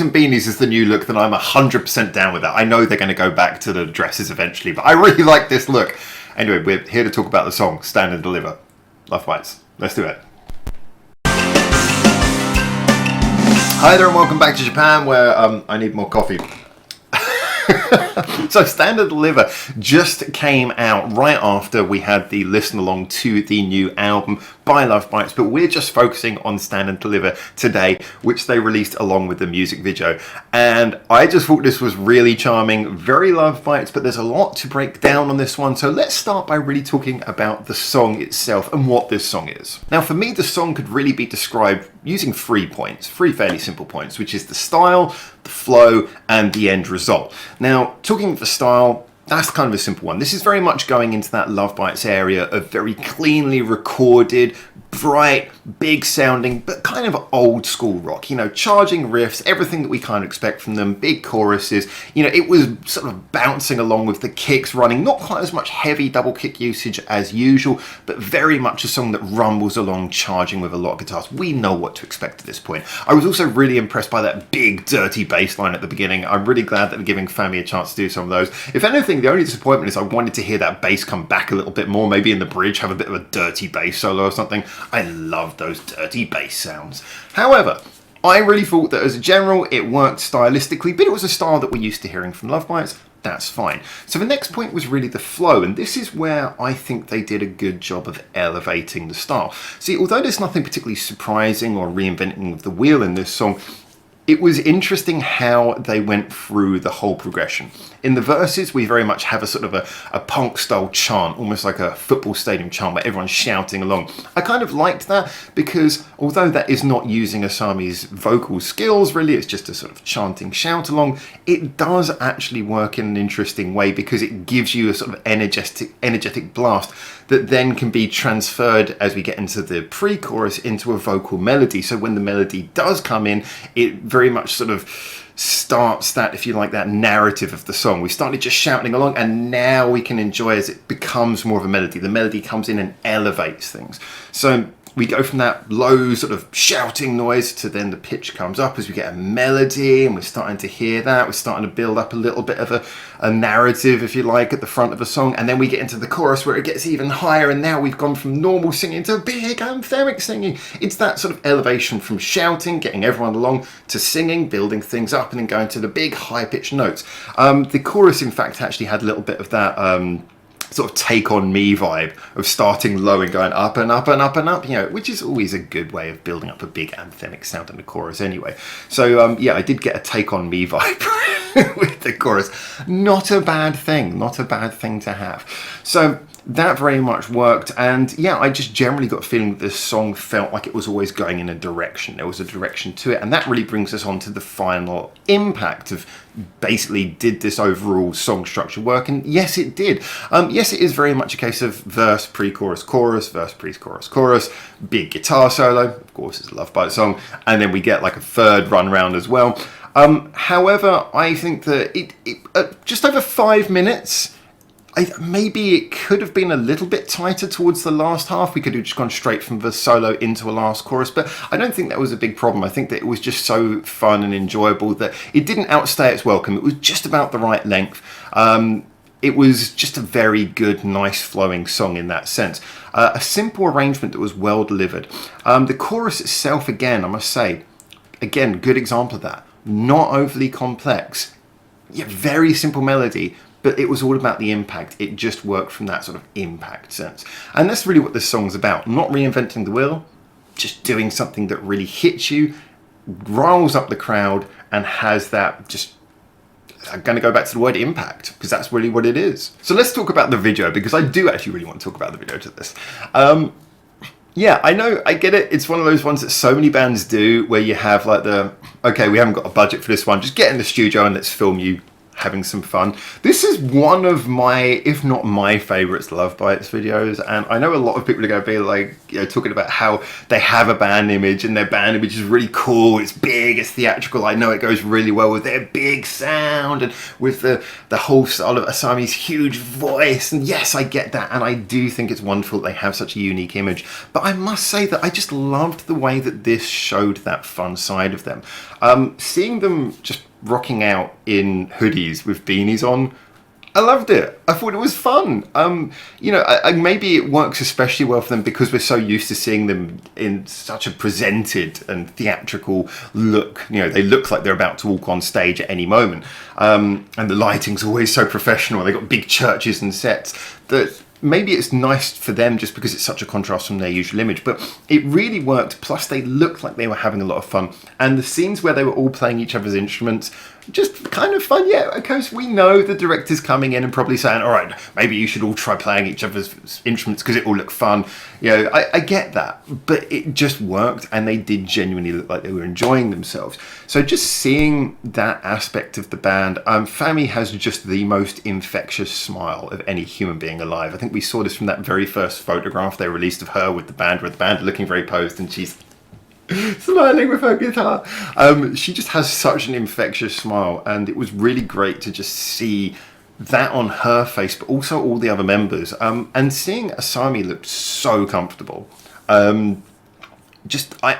and beanies is the new look, then I'm 100% down with that. I know they're going to go back to the dresses eventually, but I really like this look. Anyway, we're here to talk about the song, Stand and Deliver. Love Bites. Let's do it. Hi there and welcome back to Japan, where I need more coffee. So Stand and Deliver just came out right after we had the listen along to the new album by LOVEBITES, but we're just focusing on Stand and Deliver today, which they released along with the music video. And I just thought this was really charming, very LOVEBITES, but there's a lot to break down on this one. So let's start by really talking about the song itself and what this song is. Now for me, the song could really be described using 3 points, 3 fairly simple points, which is the style, the flow, and the end result. Now, talking of the style, that's kind of a simple one. This is very much going into that LOVEBITES area of very cleanly recorded, bright, big sounding, but kind of old school rock, you know, charging riffs, everything that we kind of expect from them, big choruses, you know, it was sort of bouncing along with the kicks running, not quite as much heavy double kick usage as usual, but very much a song that rumbles along, charging with a lot of guitars. We know what to expect at this point. I was also really impressed by that big dirty bass line at the beginning. I'm really glad that they're giving Fami a chance to do some of those. If anything, the only disappointment is I wanted to hear that bass come back a little bit more, maybe in the bridge, have a bit of a dirty bass solo or something. I love those dirty bass sounds. However, I really thought that as a general, it worked stylistically, but it was a style that we're used to hearing from LOVEBITES. That's fine. So the next point was really the flow, and this is where I think they did a good job of elevating the style. See, although there's nothing particularly surprising or reinventing of the wheel in this song, it was interesting how they went through the whole progression. In the verses, we very much have a sort of a punk style chant, almost like a football stadium chant where everyone's shouting along. I kind of liked that because although that is not using Asami's vocal skills, really, it's just a sort of chanting shout along, it does actually work in an interesting way because it gives you a sort of energetic blast that then can be transferred as we get into the pre-chorus into a vocal melody. So when the melody does come in, it very much sort of starts that, if you like, that narrative of the song. We started just shouting along and now we can enjoy as it becomes more of a melody. The melody comes in and elevates things. So we go from that low sort of shouting noise to then the pitch comes up as we get a melody and we're starting to hear that. We're starting to build up a little bit of a narrative, if you like, at the front of a song. And then we get into the chorus where it gets even higher and now we've gone from normal singing to big anthemic singing. It's that sort of elevation from shouting, getting everyone along, to singing, building things up and then going to the big high-pitched notes. The chorus, in fact, actually had a little bit of that sort of take on me vibe of starting low and going up and up and up and up, you know, which is always a good way of building up a big anthemic sound in the chorus anyway. So yeah, I did get a take on me vibe with the chorus. Not a bad thing, not a bad thing to have. So that very much worked, and yeah, I just generally got a feeling that this song felt like it was always going in a direction. There was a direction to it, and that really brings us on to the final impact of basically, did this overall song structure work? And yes, it did. Yes, it is very much a case of verse, pre-chorus, chorus, verse, pre-chorus, chorus, big guitar solo, of course it's a LOVEBITES song, and then we get like a third run round as well. However, I think that it just over 5 minutes, maybe it could have been a little bit tighter towards the last half. We could have just gone straight from the solo into a last chorus, but I don't think that was a big problem. I think that it was just so fun and enjoyable that it didn't outstay its welcome. It was just about the right length. It was just a very good, nice flowing song in that sense. A simple arrangement that was well delivered. The chorus itself, again, I must say, again, good example of that. Not overly complex. Yeah, very simple melody, but it was all about the impact. It just worked from that sort of impact sense. And that's really what this song's about. Not reinventing the wheel, just doing something that really hits you, riles up the crowd, and has that just... I'm going to go back to the word impact, because that's really what it is. So let's talk about the video, because I do actually really want to talk about the video to this. Yeah, I know, I get it. It's one of those ones that so many bands do, where you have like okay, we haven't got a budget for this one. Just get in the studio and let's film you having some fun. This is one of my, if not my favourites Love Bites videos, and I know a lot of people are going to be like, you know, talking about how they have a band image and their band image is really cool, it's big, it's theatrical. I know it goes really well with their big sound and with the whole style of Asami's huge voice, and yes, I get that, and I do think it's wonderful they have such a unique image, but I must say that I just loved the way that this showed that fun side of them. Seeing them just rocking out in hoodies with beanies on, I loved it. I thought it was fun. You know, maybe it works especially well for them because we're so used to seeing them in such a presented and theatrical look. You know, they look like they're about to walk on stage at any moment. And the lighting's always so professional. They've got big churches and sets that maybe it's nice for them just because it's such a contrast from their usual image, but it really worked. Plus they looked like they were having a lot of fun, and the scenes where they were all playing each other's instruments, just kind of fun. Yeah, because we know the director's coming in and probably saying, all right, maybe you should all try playing each other's instruments because it will look fun. You know, I get that, but it just worked, and they did genuinely look like they were enjoying themselves. So just seeing that aspect of the band, Fami has just the most infectious smile of any human being alive. I think we saw this from that very first photograph they released of her with the band, where the band are looking very posed and she's smiling with her guitar. She just has such an infectious smile, and it was really great to just see that on her face, but also all the other members. And seeing Asami looked so comfortable. I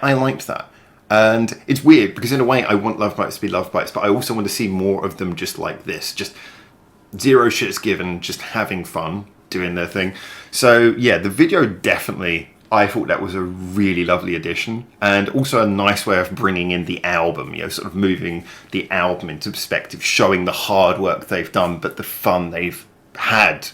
liked that. And it's weird because in a way I want Love Bites to be Love Bites, but I also want to see more of them just like this. Just zero shits given, just having fun, doing their thing. So yeah, the video definitely, I thought that was a really lovely addition, and also a nice way of bringing in the album, you know, sort of moving the album into perspective, showing the hard work they've done, but the fun they've had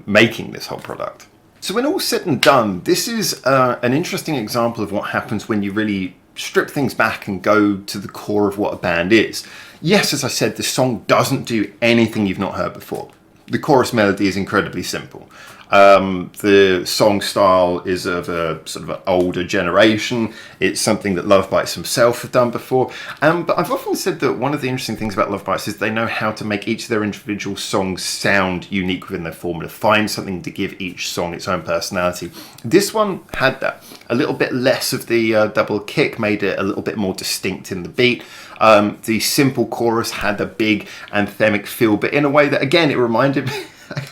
making this whole product. So when all's said and done, this is an interesting example of what happens when you really strip things back and go to the core of what a band is. Yes, as I said, the song doesn't do anything you've not heard before. The chorus melody is incredibly simple. The song style is of a sort of an older generation. It's something that Love Bites himself have done before. But I've often said that one of the interesting things about Love Bites is they know how to make each of their individual songs sound unique within their formula, find something to give each song its own personality. This one had that. A little bit less of the double kick made it a little bit more distinct in the beat. The simple chorus had a big anthemic feel, but in a way that, again, it reminded me,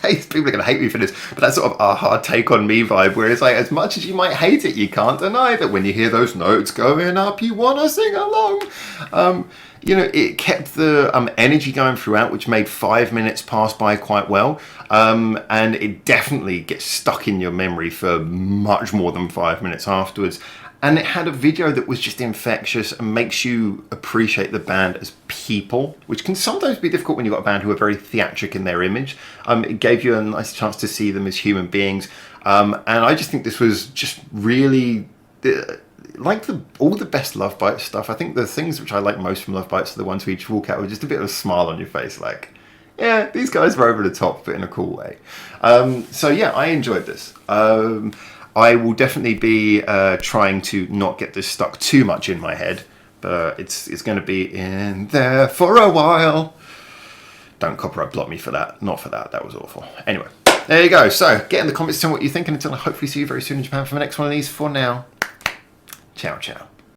people are going to hate me for this, but that sort of a hard take on me vibe, where it's like, as much as you might hate it, you can't deny that when you hear those notes going up, you want to sing along. You know, it kept the energy going throughout, which made 5 minutes pass by quite well. And it definitely gets stuck in your memory for much more than 5 minutes afterwards. And it had a video that was just infectious and makes you appreciate the band as people, which can sometimes be difficult when you've got a band who are very theatric in their image. It gave you a nice chance to see them as human beings. And I just think this was just really, like all the best Love Bites stuff. I think the things which I like most from Love Bites are the ones where you just walk out with just a bit of a smile on your face, like, yeah, these guys were over the top, but in a cool way. So yeah, I enjoyed this. I will definitely be trying to not get this stuck too much in my head, but it's going to be in there for a while. Don't copyright block me for that. Not for that. That was awful. Anyway, there you go. So get in the comments, tell me what you think, and until I hopefully see you very soon in Japan for the next one of these. For now, ciao, ciao.